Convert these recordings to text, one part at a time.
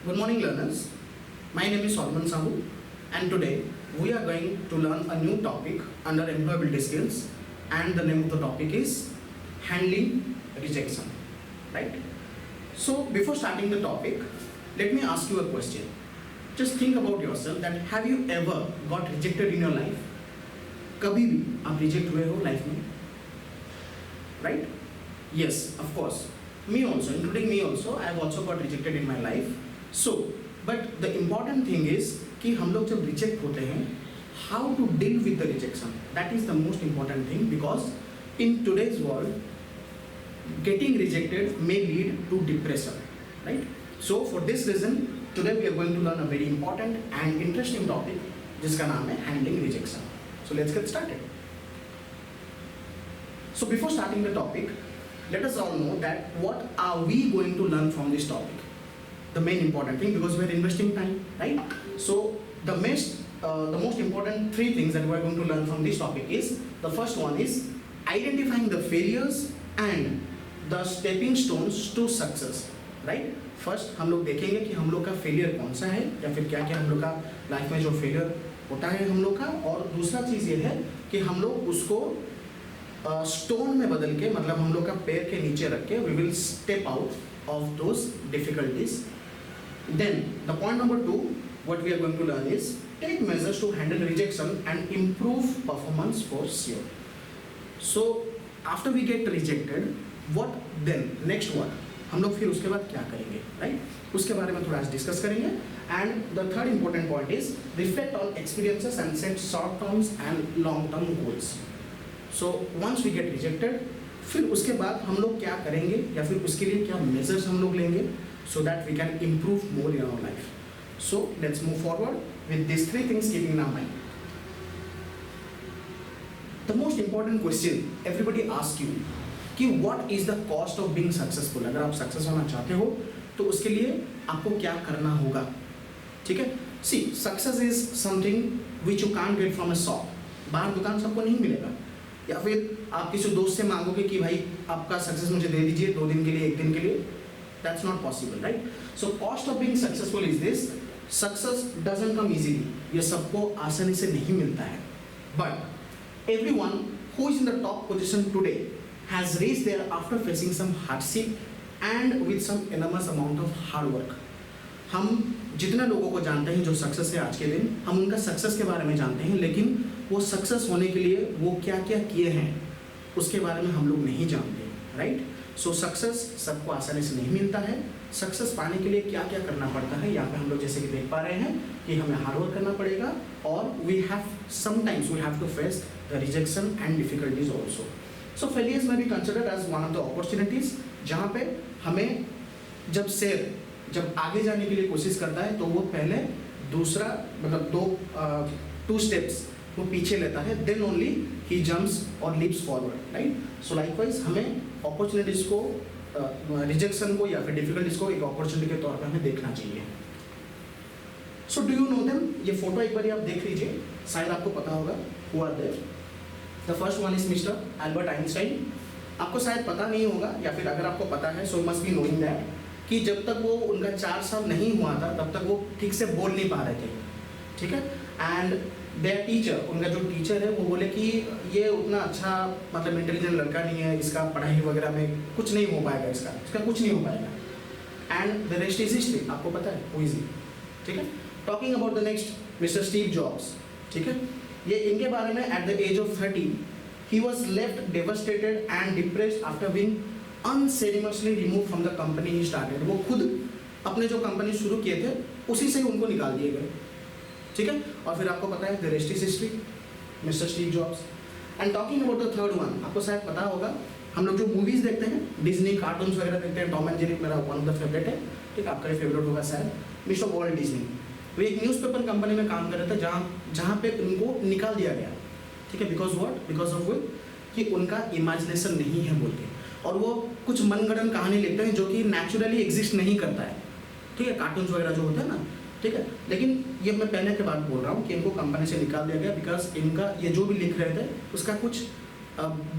Good morning, learners. My name is Solomon Sahu, and today we are going to learn a new topic under employability skills, and the name of the topic is handling rejection. Right? So, before starting the topic, let me ask you a question. Just think about yourself that have you ever got rejected in your life? कभी भी आप reject हुए हो life में? Right? Yes, of course. Me also, including me also, I have also got rejected in my life. So, but the important thing is कि हम लोग जब reject होते हैं, how to deal with the rejection. That is the most important thing because in today's world, getting rejected may lead to depression, right? So for this reason, today we are going to learn a very important and interesting topic, जिसका नाम है handling rejection. So let's get started. So before starting the topic, let us all know that what are we going to learn from this topic? The main important thing, because we are investing time, right? So the most important three things that we are going to learn from this topic is, the first one is identifying the failures and the stepping stones to success, right? First हम लोग देखेंगे कि हम लोग का failure कौन सा है या फिर क्या क्या हम लोग का लाइफ में जो फेलियर होता है हम लोग का, और दूसरा चीज़ ये है कि हम लोग उसको स्टोन में बदल के, मतलब हम लोग का पैर के नीचे रख के we will step out of those difficulties. Then the point number 2 what we are going to learn is take measures to handle rejection and improve performance for sure. So after we get rejected, what then, next what, हम लोग फिर उसके बाद क्या करेंगे, right? उसके बारे में थोड़ा डिस्कस करेंगे. And the third important point is reflect on experiences and set short terms and long term goals. So once we get rejected, फिर उसके बाद हम लोग क्या करेंगे या फिर उसके लिए क्या मेजर्स हम लोग लेंगे so that we can improve more in our life. So let's move forward with this three things keeping in our mind. The most important question everybody ask you कि what is the cost of being successful. अगर आप success होना चाहते हो तो उसके लिए आपको क्या करना होगा, ठीक है? See, success is something which you can't get from a shop. बाहर दुकान सबको नहीं मिलेगा, या फिर आप किसी दोस्त से मांगोगे कि भाई आपका सक्सेस मुझे दे दीजिए 2 दिन के लिए, 1 दिन के लिए. That's not possible, right? So cost of being successful is this, success doesn't come easily. ये सबको आसानी से नहीं मिलता है. But everyone who is in the top position today has reached there after facing some hardship and with some enormous amount of hard work. हम जितने लोगों को जानते हैं जो सक्सेस है आज के दिन, हम उनका सक्सेस के बारे में जानते हैं, लेकिन वो सक्सेस होने के लिए वो क्या क्या किए हैं उसके बारे में हम लोग नहीं जानते, राइट? सो सक्सेस सबको आसानी से नहीं मिलता है. सक्सेस पाने के लिए क्या क्या करना पड़ता है, यहाँ पे हम लोग जैसे कि देख पा रहे हैं कि हमें हार्ड वर्क करना पड़ेगा, और we have sometimes we have to face the rejection and difficulties also. So failures में भी considered as one of the opportunities, जहाँ पे हमें जब आगे जाने के लिए कोशिश करता है तो वो पहले दूसरा मतलब 2 स्टेप्स वो पीछे लेता है, देन ओनली ही जंप्स और लीप्स फॉरवर्ड, राइट? सो लाइकवाइज हमें अपॉर्चुनिटीज को, रिजेक्शन को या फिर डिफिकल्टीज को एक अपॉर्चुनिटी के तौर पर हमें देखना चाहिए. So do you know them? ये फोटो एक बार आप देख लीजिए, शायद आपको पता होगा who are there. The first one is Mister Albert Einstein. आपको शायद पता नहीं होगा, या फिर अगर आपको पता है सो मस्ट बी नोइंग दैट कि जब तक वो उनका 4 साल नहीं हुआ था तब तक वो ठीक से बोल नहीं पा रहे थे, ठीक है? एंड देयर टीचर, उनका जो टीचर है वो बोले कि ये उतना अच्छा मतलब इंटेलिजेंट लड़का नहीं है, इसका पढ़ाई वगैरह में कुछ नहीं हो पाएगा, इसका कुछ नहीं हो पाएगा. And the rest is history. आपको पता है हु इज ही, ठीक है? Talking about the next, Mister Steve Jobs, ठीक है? ये इनके बारे में at the age of 30 he was left devastated and depressed after being unceremoniously removed from the company he started. वो खुद अपने जो कंपनी शुरू किए थे उसी से ही उनको निकाल दिए गए, ठीक है? और फिर आपको पता है the rest is history, mister Steve jobs. And talking about the third one, आपको शायद पता होगा, हम लोग जो मूवीज देखते हैं, डिज्नी कार्टून्स वगैरह देखते हैं, टॉम एंड जेरी मेरा वन ऑफ द फेवरेट है, ठीक? आपका भी फेवरेट होगा शायद, मिस्टर वॉल्ट डिज्नी. वो एक न्यूज़पेपर कंपनी में काम कर रहे थे जहाँ पे उनको निकाल दिया गया, ठीक है? Because what, because of what कि उनका इमेजिनेशन नहीं है बोल के, और वो कुछ मनगढ़ंत कहानी लिखते हैं जो कि नेचुरली एग्जिस्ट नहीं करता है, ठीक है? कार्टून्स वगैरह जो होते हैं ना, ठीक है? लेकिन ये मैं पहले के बाद बोल रहा हूँ कि इनको कंपनी से निकाल दिया गया बिकॉज इनका ये जो भी लिख रहे थे उसका कुछ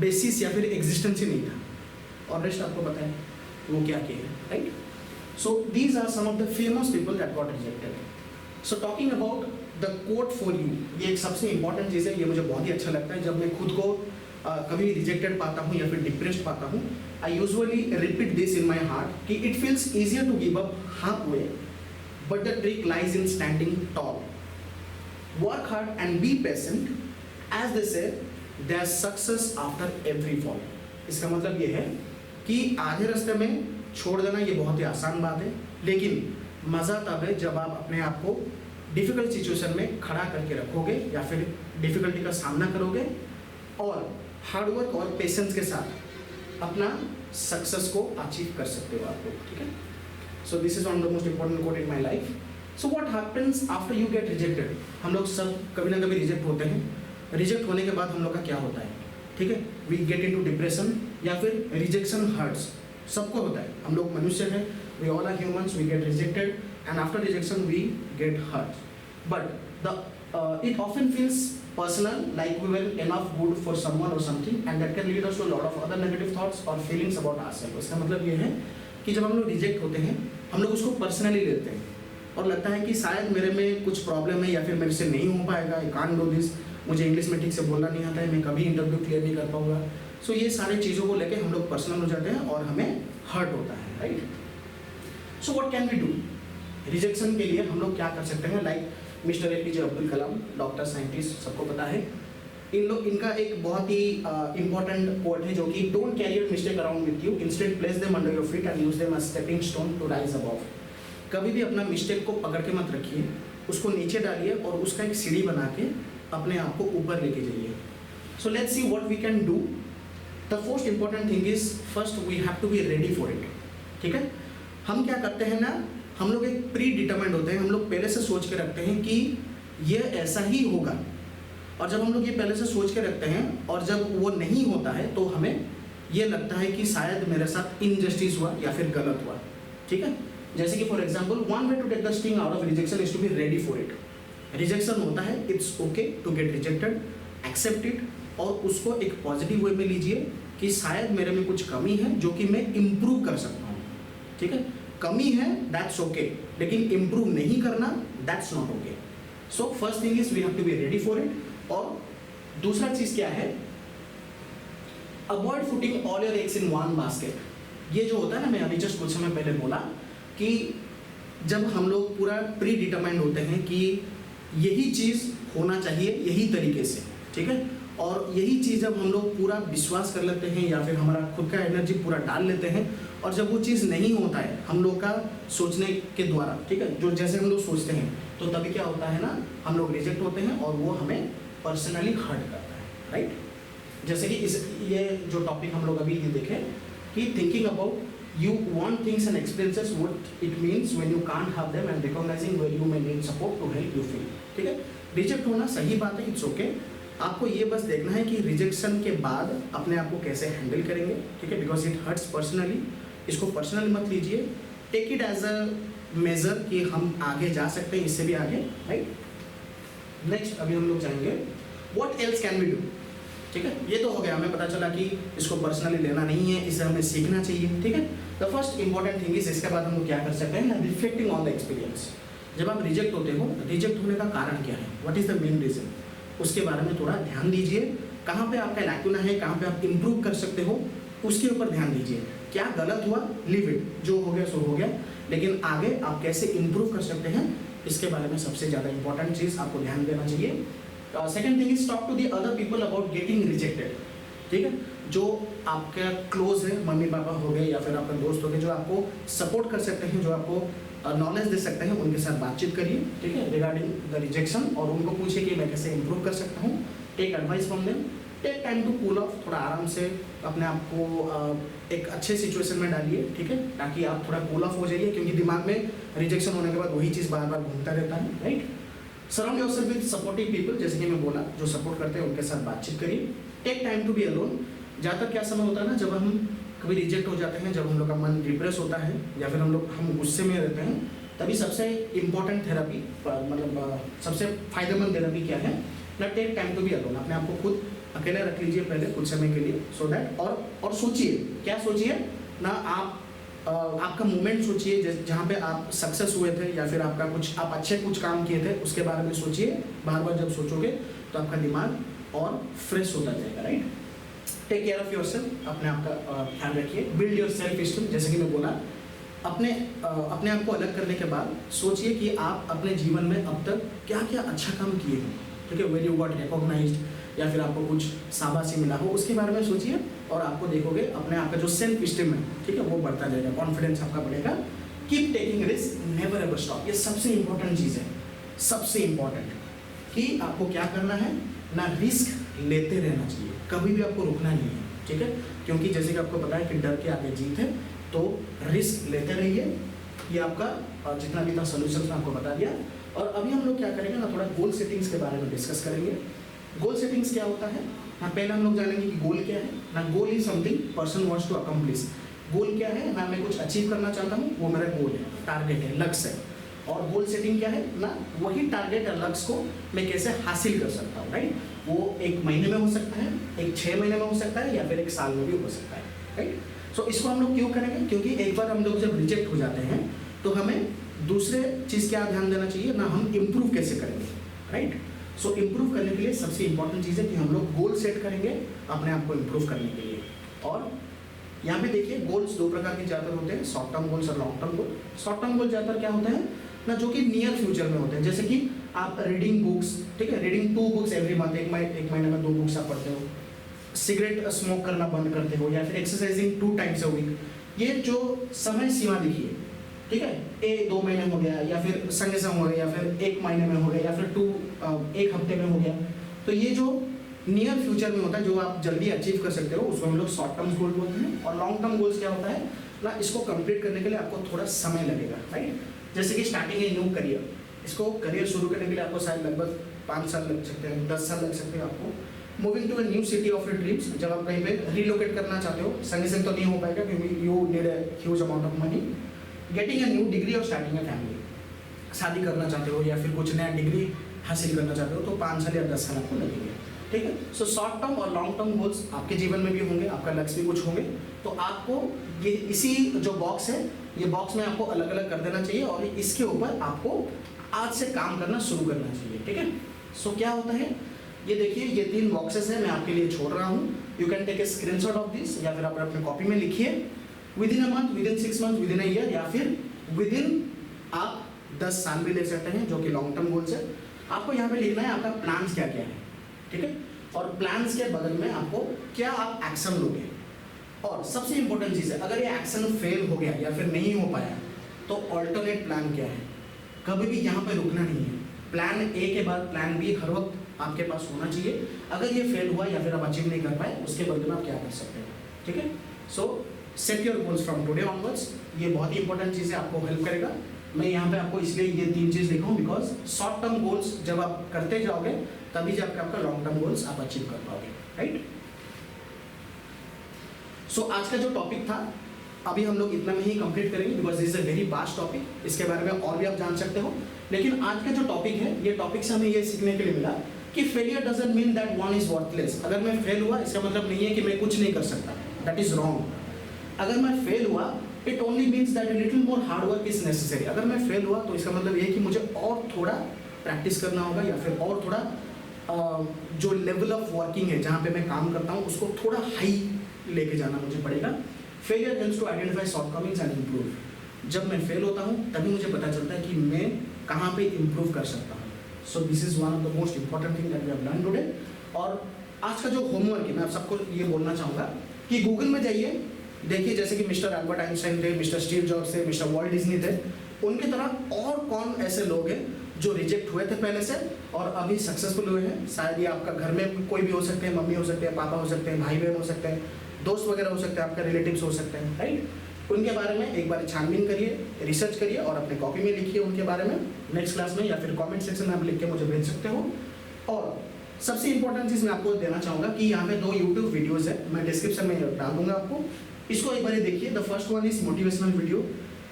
बेसिस या फिर एग्जिस्टेंस ही नहीं था, और रेस्ट आपको पता है वो क्या किए, right? So these are some of the famous people that got rejected. So talking about the quote for you, ये एक सबसे important चीज़ है, ये मुझे बहुत ही अच्छा लगता है जब मैं खुद को कभी रिजेक्टेड पाता हूँ या फिर डिप्रेस्ड पाता हूँ. I usually repeat this in my heart कि it feels easier to give up halfway, but the trick lies in standing tall. Work hard and be patient. As they say, there's success after every fall. इसका मतलब ये है कि आधे रास्ते में छोड़ देना ये बहुत ही आसान बात है, लेकिन मज़ा तब है जब आप अपने आप को डिफ़िकल्ट सिचुएशन में खड़ा करके रखोगे या फिर डिफ़िकल्टी का सामना करोगे और हार्डवर्क और पेशेंस के साथ अपना सक्सेस को अचीव कर सकते हो आप लोग. ठीक है. सो this is one of the most important coat in my life. So what happens after you get rejected. हम लोग सब कभी ना कभी रिजेक्ट होते हैं. रिजेक्ट होने के बाद हम लोग का क्या होता है? ठीक है, वी गेट इनटू डिप्रेशन या फिर रिजेक्शन हर्ट्स. सबको होता है, हम लोग मनुष्य हैं, we all are humans, we get rejected and after rejection we get hurt. But the it often feels personal, like we were enough good for someone or something, and that can lead us to a lot of other negative thoughts or feelings about ourselves. इसका मतलब ये है कि जब हम लोग reject होते हैं हम लोग उसको पर्सनली लेते हैं और लगता है कि शायद मेरे में कुछ प्रॉब्लम है या फिर मेरे से नहीं हो पाएगा, आई कांट डू दिस, मुझे इंग्लिश में ठीक से बोलना नहीं आता है, मैं कभी इंटरव्यू क्लियर नहीं कर पाऊंगा. सो ये सारी चीज़ों को लेकर हम लोग पर्सनल हो जाते हैं और हमें हर्ट होता है. Right. So what can we do? Rejection के लिए हम लोग क्या कर सकते हैं? Like Mister APJ Abdul Kalam, doctor scientist, सबको पता है. इनका एक बहुत ही इंपॉर्टेंट कोट है जो कि don't carry your mistake around with you, instead place them under your feet and use them as stepping stone to rise above. कभी भी अपना मिस्टेक को पकड़ के मत रखिए, उसको नीचे डालिए और उसका एक सीढ़ी बना के अपने आप को ऊपर लेके जाइए. So let's see what we can do. The first important thing is first we have to be ready for it. ठीक है. हम क्या करते हैं ना, हम लोग एक प्री डिटरमाइंड होते हैं, हम लोग पहले से सोच के रखते हैं कि ये ऐसा ही होगा. और जब हम लोग ये पहले से सोच के रखते हैं और जब वो नहीं होता है तो हमें ये लगता है कि शायद मेरे साथ इनजस्टिस हुआ या फिर गलत हुआ. ठीक है. जैसे कि for example one way to take the sting out of rejection is to be ready for it. Rejection होता है, it's okay to get rejected, accept it और उसको एक पॉजिटिव वे में लीजिए कि शायद मेरे में कुछ कमी है जो कि मैं इम्प्रूव कर सकता हूँ. ठीक है. कमी है दैट्स ओके, लेकिन इम्प्रूव नहीं करना that's not okay. So first thing is we have to be ready for it. और दूसरा चीज क्या है? Avoid putting all your eggs in one basket. ये जो होता है ना, मैं अभी जस्ट कुछ समय पहले बोला कि जब हम लोग पूरा प्री डिटरमाइंड होते हैं कि यही चीज होना चाहिए यही तरीके से. ठीक है. और यही चीज़ जब हम लोग पूरा विश्वास कर लेते हैं या फिर हमारा खुद का एनर्जी पूरा डाल लेते हैं और जब वो चीज़ नहीं होता है हम लोग का सोचने के द्वारा, ठीक है, जो जैसे हम लोग सोचते हैं, तो तभी क्या होता है ना, हम लोग रिजेक्ट होते हैं और वो हमें पर्सनली हर्ट करता है. राइट. जैसे कि ये जो टॉपिक हम लोग अभी ये देखें कि thinking about you want things and experiences what it means when you can't have them and recognizing where you may need support to help you feel. ठीक है. रिजेक्ट होना सही बात है, इट्स ओके. आपको ये बस देखना है कि रिजेक्शन के बाद अपने आप को कैसे हैंडल करेंगे. ठीक है. Because it hurts personally. इसको पर्सनली मत लीजिए. Take it as a measure कि हम आगे जा सकते हैं, इससे भी आगे. राइट. नेक्स्ट अभी हम लोग जाएंगे what else can we do. ठीक है. ये तो हो गया, हमें पता चला कि इसको पर्सनली लेना नहीं है, इसे हमें सीखना चाहिए. ठीक है. The first important thing is, इसके बाद हम लोग क्या कर सकते हैं, रिफ्लेक्टिंग ऑन द एक्सपीरियंस. जब आप रिजेक्ट होते हो, रिजेक्ट होने का कारण क्या है, what is the main reason, उसके बारे में थोड़ा ध्यान दीजिए. कहाँ पे आपका लैक्यूना है, कहाँ पे आप इम्प्रूव कर सकते हो, उसके ऊपर ध्यान दीजिए. क्या गलत हुआ, लीव इट, जो हो गया सो हो गया, लेकिन आगे आप कैसे इम्प्रूव कर सकते हैं इसके बारे में सबसे ज़्यादा इंपॉर्टेंट चीज़ आपको ध्यान देना चाहिए. Second thing is talk to the other people about getting rejected. ठीक है. जो आपका क्लोज है, मम्मी पापा हो गए या फिर आपका दोस्त हो गए, जो आपको सपोर्ट कर सकते हैं, जो आपको नॉलेज दे सकते हैं, उनके साथ बातचीत करिए. ठीक है. रिगार्डिंग द रिजेक्शन, और उनको पूछिए कि मैं कैसे इम्प्रूव कर सकता हूँ. Take advice from them. Take time to cool off. थोड़ा आराम से अपने आप को एक अच्छे सिचुएशन में डालिए. ठीक है. ताकि आप थोड़ा कूल ऑफ हो जाइए, क्योंकि दिमाग में रिजेक्शन होने के बाद वही चीज़ बार बार घूमता रहता है. Right. Surround yourself with supportive people. जैसे कि मैं बोला, जो सपोर्ट करते हैं उनके साथ बातचीत करिए. Take time to be alone. ज़्यादातर क्या समय होता है ना, जब हम कभी रिजेक्ट हो जाते हैं, जब हम लोग का मन डिप्रेस होता है या फिर हम गुस्से में रहते हैं, तभी सबसे इम्पोर्टेंट थेरेपी, मतलब सबसे फायदेमंद थेरेपी क्या है ना, take time to be alone. अपने आप को खुद अकेले रख लीजिए पहले कुछ समय के लिए, सो दैट और सोचिए. क्या सोचिए ना, आप आपका मोमेंट सोचिए जहाँ पे आप सक्सेस हुए थे, या फिर आपका कुछ आप अच्छे कुछ काम किए थे उसके बारे में सोचिए। बार बार जब सोचोगे तो आपका दिमाग और फ्रेश होता जाएगा, right. Take care of yourself, अपने आप का ख्याल रखिए। बिल्ड योर सेल्फ स्टीम, जैसे कि मैं बोला, अपने आप को अलग करने के बाद सोचिए कि आप अपने जीवन में अब तक क्या क्या अच्छा काम किए हैं, ठीक है। वेन यू गॉट रिकॉग्नाइज्ड या फिर आपको कुछ शाबाशी मिला हो, उसके बारे में सोचिए और आपको देखोगे अपने आप का जो सेल्फ स्टीम है, ठीक है, वो बढ़ता जाएगा, कॉन्फिडेंस आपका बढ़ेगा। Keep taking risk, never ever stop. ये सबसे इंपॉर्टेंट चीज़ है, सबसे इंपॉर्टेंट, कि आपको क्या करना है ना, रिस्क लेते रहना चाहिए, कभी भी आपको रुकना नहीं है, ठीक है। क्योंकि जैसे कि आपको पता है कि डर के आगे जीत है, तो रिस्क लेते रहिए। ये आपका जितना भी था सोल्यूशन मैं आपको बता दिया। और अभी हम लोग क्या करेंगे ना, थोड़ा गोल सेटिंग्स के बारे में डिस्कस करेंगे। गोल सेटिंग्स क्या होता है ना, पहले हम लोग जानेंगे कि गोल क्या है ना। Goal is something person wants to accomplish. Goal क्या है ना, मैं कुछ अचीव करना चाहता हूँ, वो मेरा गोल है, टारगेट है, लक्ष्य है। और गोल सेटिंग क्या है ना, वही टारगेट या लक्ष्य को मैं कैसे हासिल कर सकता हूँ, राइट। वो 1 महीने में हो सकता है, 6 महीने में हो सकता है, या फिर 1 साल में भी हो सकता है, राइट। सो इसको हम लोग क्यों करेंगे, क्योंकि एक बार हम लोग जब रिजेक्ट हो जाते हैं तो हमें दूसरे चीज़ क्या ध्यान देना चाहिए ना, हम इम्प्रूव कैसे करेंगे, राइट। सो इम्प्रूव करने के लिए सबसे इंपॉर्टेंट चीज़ है कि हम लोग गोल सेट करेंगे अपने आप को इम्प्रूव करने के लिए। और यहाँ पे देखिए, गोल्स 2 प्रकार के ज़्यादातर होते हैं, शॉर्ट टर्म गोल्स और long term goal. Short term goal ज़्यादातर क्या होता है ना, जो कि नियर फ्यूचर में होते हैं, जैसे कि आप रीडिंग बुक्स, ठीक है, रीडिंग 2 बुक्स एवरी मंथ, एक महीने में 2 बुक्स आप पढ़ते हो, सिगरेट स्मोक करना बंद करते हो, या फिर एक्सरसाइजिंग 2 टाइम्स अ वीक। ये जो समय सीमा लिखिए, ठीक है, 2 महीने हो गया, या फिर संगे संग हो गया, या फिर 1 महीने में हो गया, या फिर 1 हफ्ते में हो गया। तो ये जो नियर फ्यूचर में होता है, जो आप जल्दी अचीव कर सकते हो, उसको हम लोग शॉर्ट टर्म गोल बोलते हैं। और लॉन्ग टर्म गोल्स क्या होता है ना, इसको कंप्लीट करने के लिए आपको थोड़ा समय लगेगा, राइट। जैसे कि स्टार्टिंग ए न्यू करियर, इसको करियर शुरू करने के लिए आपको शायद लगभग 5 साल लग सकते हैं, 10 साल लग सकते हैं आपको। Moving to a new city of your dreams, जब आप कहीं पे रीलोकेट करना चाहते हो, संगे संग तो नहीं हो पाएगा क्योंकि you need a huge amount of money. Getting a new degree और स्टार्टिंग अ फैमिली, शादी करना चाहते हो या फिर कुछ नया डिग्री हासिल करना चाहते हो, तो 5 साल या 10 साल आपको लगेंगे, ठीक है। सो शॉर्ट टर्म और लॉन्ग टर्म गोल्स आपके जीवन में भी होंगे, आपका लक्ष्य भी कुछ होंगे। तो आपको ये इसी जो बॉक्स है, ये बॉक्स में आपको अलग अलग कर देना चाहिए और इसके ऊपर आपको आज से काम करना शुरू करना चाहिए, ठीक है। सो क्या होता है, ये देखिए, ये 3 बॉक्सेस हैं, मैं आपके लिए छोड़ रहा हूँ। You can take a screenshot of this, या फिर आप अपने कॉपी में लिखिए। Within a month, within 6 month, within a year, या फिर विद इन आप 10 साल भी ले सकते हैं, जो कि लॉन्ग टर्म गोल्स है। आपको यहाँ पे लिखना है आपका प्लान्स क्या क्या है, ठीक है। और प्लान्स के बगल में आपको क्या आप एक्शन लोगे। और सबसे इंपॉर्टेंट चीज़ है, अगर ये एक्शन फेल हो गया या फिर नहीं हो पाया, तो ऑल्टरनेट प्लान क्या है। कभी भी यहाँ पे रुकना नहीं है, प्लान ए के बाद प्लान बी हर वक्त आपके पास होना चाहिए। अगर ये फेल हुआ या फिर आप अचीव नहीं कर पाए, उसके बदले में आप क्या कर सकते हो, ठीक है। सो set your goals from today onwards, ये बहुत ही इंपॉर्टेंट चीज़ है, आपको हेल्प करेगा। मैं यहाँ पे आपको इसलिए ये 3 चीज़ लिखा हूँ, बिकॉज शॉर्ट टर्म गोल्स जब आप करते जाओगे तभी जाकर आपका लॉन्ग टर्म गोल्स आप अचीव कर पाओगे, राइट। सो आज का जो टॉपिक था, अभी हम लोग इतना में ही कंप्लीट करेंगे, because this is a very vast topic. इसके बारे में और भी आप जान सकते हो, लेकिन आज का जो टॉपिक है, ये टॉपिक से हमें ये सीखने के लिए मिला कि failure doesn't mean that one is worthless. अगर मैं फेल हुआ, इसका मतलब नहीं है कि मैं कुछ नहीं कर सकता, दैट इज रॉन्ग। अगर मैं फेल हुआ, it only means that little more hard work is necessary. अगर मैं फेल हुआ तो इसका मतलब ये है कि मुझे और थोड़ा प्रैक्टिस करना होगा, या फिर और थोड़ा जो लेवल ऑफ वर्किंग है जहाँ पे मैं काम करता हूँ, उसको थोड़ा हाई लेके जाना मुझे पड़ेगा। Failure helps to identify shortcomings and improve. जब मैं फेल होता हूँ तभी मुझे पता चलता है कि मैं कहाँ पे इम्प्रूव कर सकता हूँ। So this is one of the most important thing that we have learn today. और आज का जो होमवर्क है, मैं आप सबको ये बोलना चाहूँगा कि गूगल में जाइए, देखिए जैसे कि मिस्टर एल्बर्ट आइंस्टाइन थे, मिस्टर स्टीव जॉब्स थे, मिस्टर वॉल्ट डिज्नी थे, उनकी तरह और कौन ऐसे लोग हैं जो रिजेक्ट हुए थे पहले से और अभी सक्सेसफुल हुए हैं। शायद ये आपका घर में कोई भी हो सकते हैं, मम्मी हो सकते हैं, पापा हो सकते हैं, भाई बहन हो सकते हैं, दोस्त वगैरह हो सकते हैं, आपके रिलेटिव्स हो सकते हैं, राइट। उनके बारे में एक बार छानबीन करिए, रिसर्च करिए और अपने कॉपी में लिखिए उनके बारे में। नेक्स्ट क्लास में या फिर कमेंट सेक्शन में आप लिख के मुझे भेज सकते हो। और सबसे इंपॉर्टेंट चीज़ मैं आपको देना चाहूँगा कि यहाँ पे 2 यूट्यूब वीडियोज़ है, मैं डिस्क्रिप्शन में डाल दूंगा आपको, इसको एक बार देखिए। The first one is motivational video,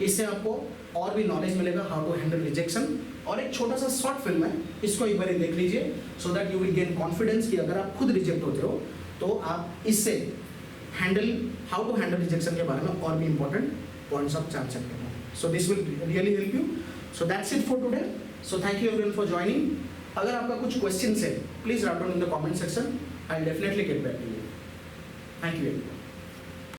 इससे आपको और भी नॉलेज मिलेगा हाउ टू हैंडल रिजेक्शन। और एक छोटा सा शॉर्ट फिल्म है, इसको एक बार देख लीजिए, so that you will gain confidence कि अगर आप खुद रिजेक्ट होते हो तो आप इससे हाउ टू हैंडल रिजेक्शन के बारे में और भी इंपॉर्टेंट पॉइंट्स आप जान सकते हो. So this will really help you. So that's it for today. So thank you everyone for joining. अगर आपका कुछ क्वेश्चंस है please write down in the comment section. I will definitely get back to you. Thank you everyone.